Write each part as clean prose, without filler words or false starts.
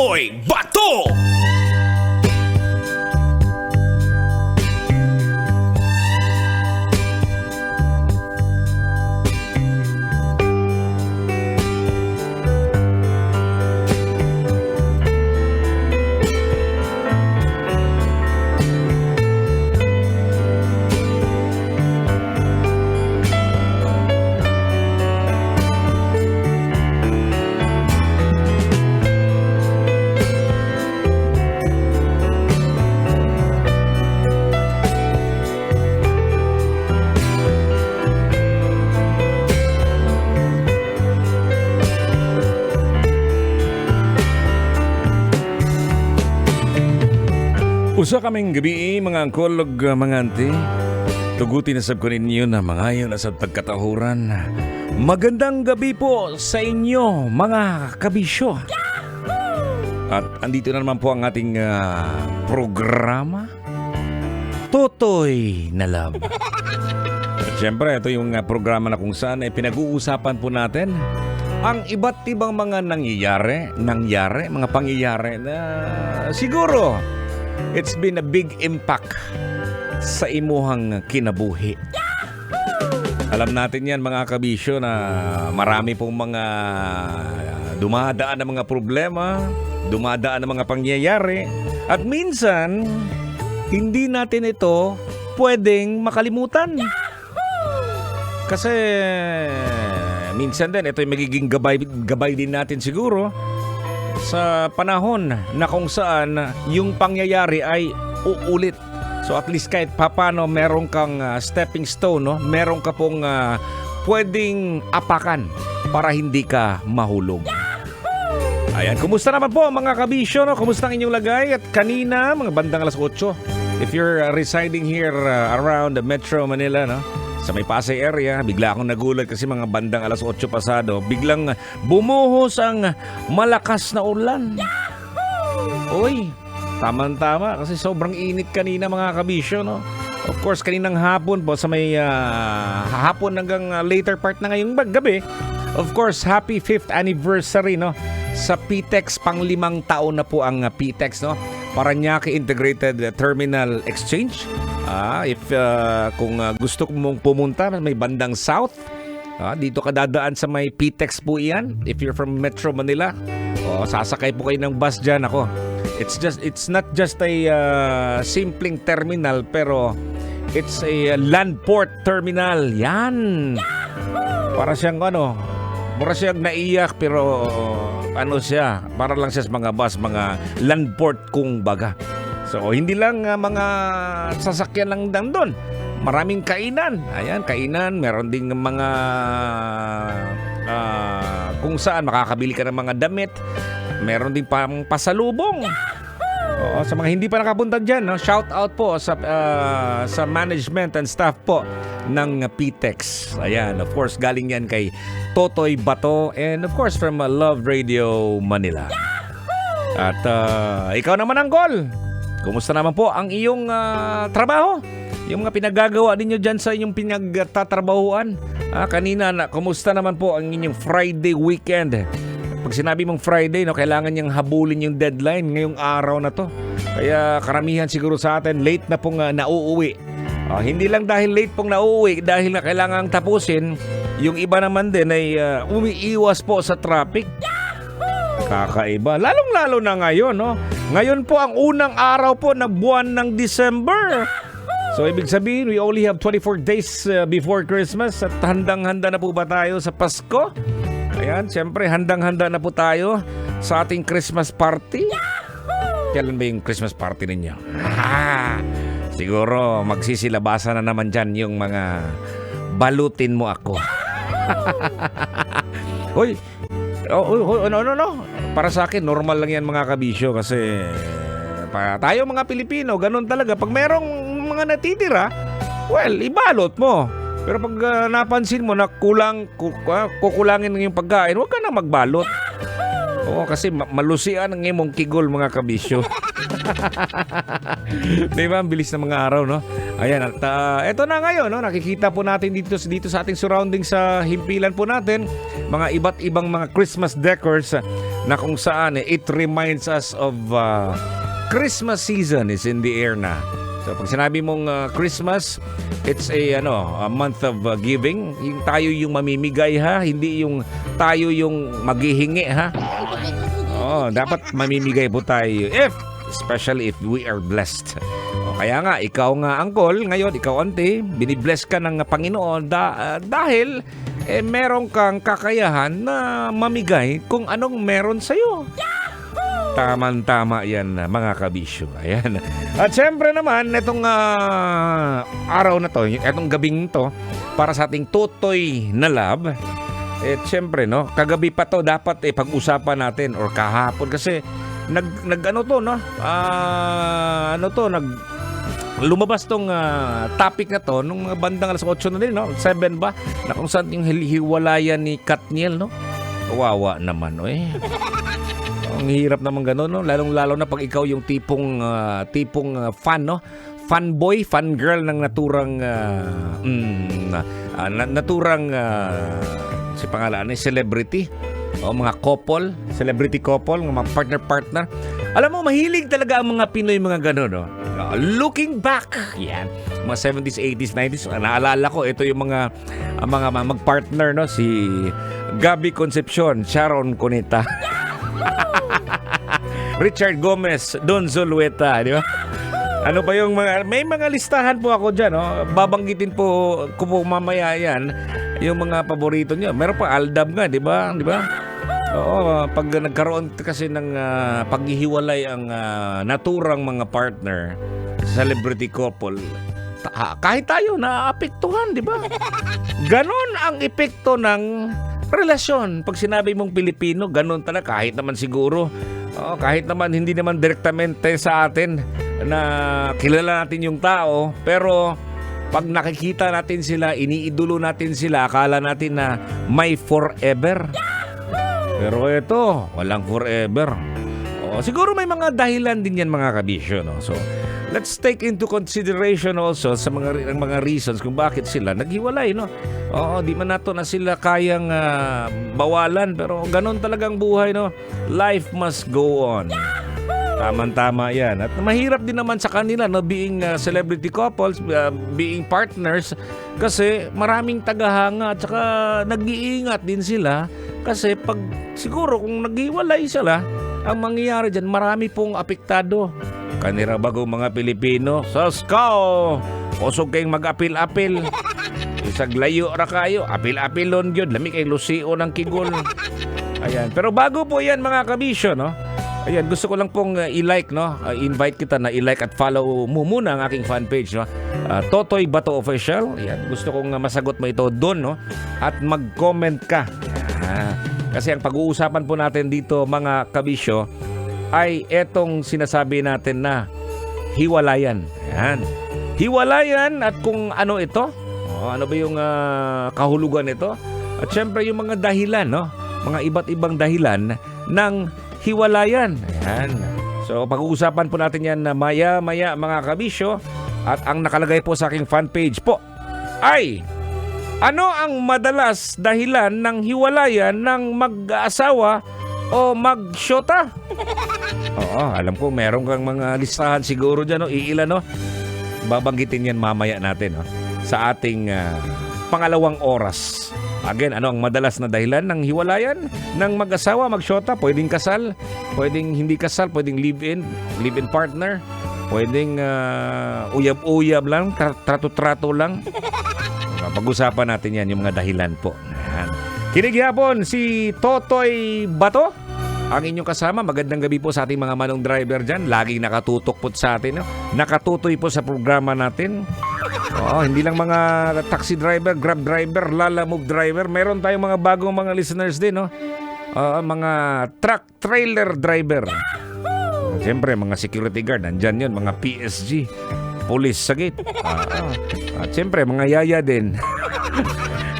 Totoy Bato! Usa kaming gabi mga angkol ug mga auntie. Tuguti na sab ko ninyo na mangayon na sa pagkatahuran. Magandang gabi po sa inyo mga kabisyo. At andito na naman po ang ating programa Totoy na Love. At syempre ito yung programa na kung saan pinag-uusapan po natin ang iba't ibang mga nangyayari, mga pangyayari na siguro it's been a big impact sa imuhang kinabuhi. Alam natin yan mga kabisyo na marami pong mga dumadaan na mga problema, dumadaan na mga pangyayari, at minsan hindi natin ito pwedeng makalimutan. Kasi minsan din ito yung magiging gabay din natin siguro sa panahon na kung saan yung pangyayari ay uulit. So at least kahit papano meron kang stepping stone, no? Meron ka pong pwedeng apakan para hindi ka mahulog. Ayan, kumusta naman po mga kabisyo, no? Kumusta ang inyong lagay? At kanina, mga bandang alas 8, if you're residing here around the Metro Manila, no? Sa may Pasay area, bigla akong nagulat kasi mga bandang alas 8 pasado, biglang bumuhos ang malakas na ulan. Uy, tama-tama kasi sobrang init kanina mga kabisyo, no? Of course, kaninang hapon po sa may hapon hanggang later part na ngayong gabi. Of course, happy 5th anniversary, no? Sa PTEX, pang 5 taon na po ang PTEX, no? Paranaque Integrated Terminal Exchange. Kung gusto mong pumunta may bandang south, dito ka dadaan sa may PTEX po iyan. If you're from Metro Manila, sasakay po kayo ng bus dyan. Ako, it's not just a simpleng terminal, pero it's a land port terminal. Yan. Para siyang mura siyang naiyak, pero siya, para lang siya sa mga bus, mga land port kung baga. So, hindi lang mga sasakyan lang doon. Maraming kainan. Ayan, kainan. Meron ding mga kung saan makakabili ka ng mga damit. Meron ding pang pasalubong. Sa mga hindi pa nakapunta dyan, no? Shout out po sa management and staff po ng PTEX. Ayan, of course, galing yan kay Totoy Bato and of course from Love Radio Manila. At ikaw naman Anggol, kumusta naman po ang iyong trabaho? Yung mga pinagagawa ninyo dyan sa inyong pinagtatrabahuan? Kanina, kumusta naman po ang inyong Friday weekend? Pag sinabi mong Friday, no, kailangan niyang habulin yung deadline ngayong araw na to. Kaya karamihan siguro sa atin, late na pong nauuwi. Hindi lang dahil late pong nauuwi, dahil na kailangang tapusin, yung iba naman din ay umiiwas po sa traffic. Kakaiba. Lalong-lalo na ngayon, no? Ngayon po ang unang araw po na buwan ng December. So, ibig sabihin, we only have 24 days before Christmas. At handang-handa na po ba tayo sa Pasko? Ayan, siyempre, handang-handa na po tayo sa ating Christmas party. Kailan ba yung Christmas party ninyo? Siguro, magsisilabasan na naman dyan yung mga balutin mo ako. Hoy, no. Para sa akin, normal lang yan mga kabisyo kasi tayo mga Pilipino, ganun talaga. Pag merong mga natitira, well, ibalot mo. Pero pag napansin mo na kukulangin yung pagkain, huwag ka na magbalot. Kasi malusian ang imong kigol mga kabisyo. Diba? Ang bilis ng mga araw, no? Ayan, at eto na ngayon, no? Nakikita po natin dito sa ating surroundings sa himpilan po natin, mga iba't ibang mga Christmas decors na kung saan it reminds us of Christmas season is in the air na. So pag sinabi mong Christmas, it's a month of giving. Yung tayo yung mamimigay ha, hindi yung tayo yung maghihingi ha. Oh, dapat mamimigay po tayo especially if we are blessed. Kaya nga, ikaw nga uncle, ngayon ikaw auntie, binibless ka ng Panginoon dahil meron kang kakayahan na mamigay kung anong meron sa'yo. Tama-tama yan mga kabisyo. Ayan. At syempre naman, itong araw na to, itong gabing to, para sa ating Totoy na love, syempre no, kagabi pa to dapat pag-usapan natin or kahapon kasi lumabas tong topic na to nung mga bandang alas 8 na din, no? 7 ba? Na kung saan yung hiwalayan ni Katniel, no? Kawawa naman, no? Ang hirap naman gano'n, no? Lalong-lalo na pag ikaw yung tipong fan, no? Fanboy, fangirl ng naturang si pangalan, celebrity. O mga couple, celebrity couple, mga partner-partner. Alam mo, mahilig talaga ang mga Pinoy mga gano'n, no? Looking back, yan. Mga 70s, 80s, 90s, naalala ko, ito yung mga mag-partner, no? Si Gabby Concepcion, Sharon Cuneta. Richard Gomez, Don Zulueta, di ba? Ano pa yung may mga listahan po ako dyan, no? Babanggitin po mamaya yan, yung mga paborito nyo. Meron pa Aldab nga, di ba? Di ba? Oo, pag nagkaroon kasi ng paghihiwalay ang naturang mga partner, celebrity couple, kahit tayo naapektuhan, di ba? Ganon ang epekto ng relasyon. Pag sinabi mong Pilipino, ganon talaga. Kahit naman siguro, kahit naman hindi naman direktamente sa atin na kilala natin yung tao, pero pag nakikita natin sila, iniidolo natin sila, akala natin na may forever. Pero ito, walang forever. Siguro may mga dahilan din yan mga kabisyo, no? So, let's take into consideration also sa mga reasons kung bakit sila naghiwalay, no? Di man nato na sila kayang bawalan, pero ganun talagang buhay, no? Life must go on. Tama-tama yan. At mahirap din naman sa kanila, no? Being celebrity couples, being partners, kasi maraming tagahanga at saka nag-iingat din sila. Kasi pag siguro kung naghiwalay sila, ang mangyayari dyan, marami pong apektado. Kanira bago mga Pilipino, Saskao, usog kayong mag-apil-apil. Isag layo ra kayo, apil-apilon yun, lami kay Lucio ng Kigol. Ayan, pero bago po yan mga kabisyo, no? Ayan, gusto ko lang pong i-like, no? Invite kita na i-like at follow mo muna ang aking fan page, no? Totoy Bato Official. Ayan, gusto kong masagot mo ito doon, no? At mag-comment ka. Kasi ang pag-uusapan po natin dito, mga kabisyo, ay etong sinasabi natin na hiwalayan. Ayan. Hiwalayan at kung ano ito? Ano ba yung kahulugan nito? At syempre yung mga dahilan, no? Mga iba't ibang dahilan ng hiwalayan. Ayan. So pag-uusapan po natin yan na maya-maya mga kabisyo. At ang nakalagay po sa aking fan page po ay ano ang madalas dahilan ng hiwalayan ng mag-asawa o mag-syota? Alam ko meron kang mga listahan siguro dyan, no? Iilan, no? Babanggitin yan mamaya natin, no? Sa ating pangalawang oras. Again, ano ang madalas na dahilan ng hiwalayan ng mag-asawa, mag-syota? Pwedeng kasal, pwedeng hindi kasal, pwedeng live-in partner, pwedeng uyab-uyab lang, trato-trato lang. Pag-usapan natin yan, yung mga dahilan po. Ayan. Kinig yapon si Totoy Bato, ang inyong kasama. Magandang gabi po sa ating mga manong driver dyan. Laging nakatutok po sa atin, no? Nakatutoy po sa programa natin. Hindi lang mga taxi driver, grab driver, lala move driver. Meron tayong mga bagong mga listeners din, no? Mga truck trailer driver. Siyempre, mga security guard, nandyan yun, mga PSG, police sa gate. At siyempre, mga yaya din.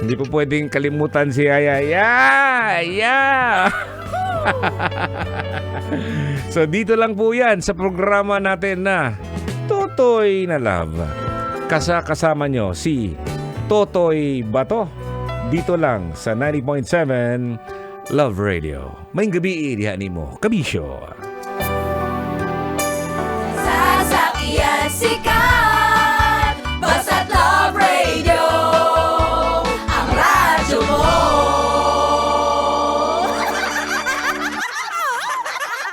Hindi po pwedeng kalimutan si Yaya. So, dito lang po yan sa programa natin na Totoy na Love. Kasama nyo si Totoy Bato. Dito lang sa 90.7 Love Radio. May gabi diha nimo, kabisyo. Sasakyan si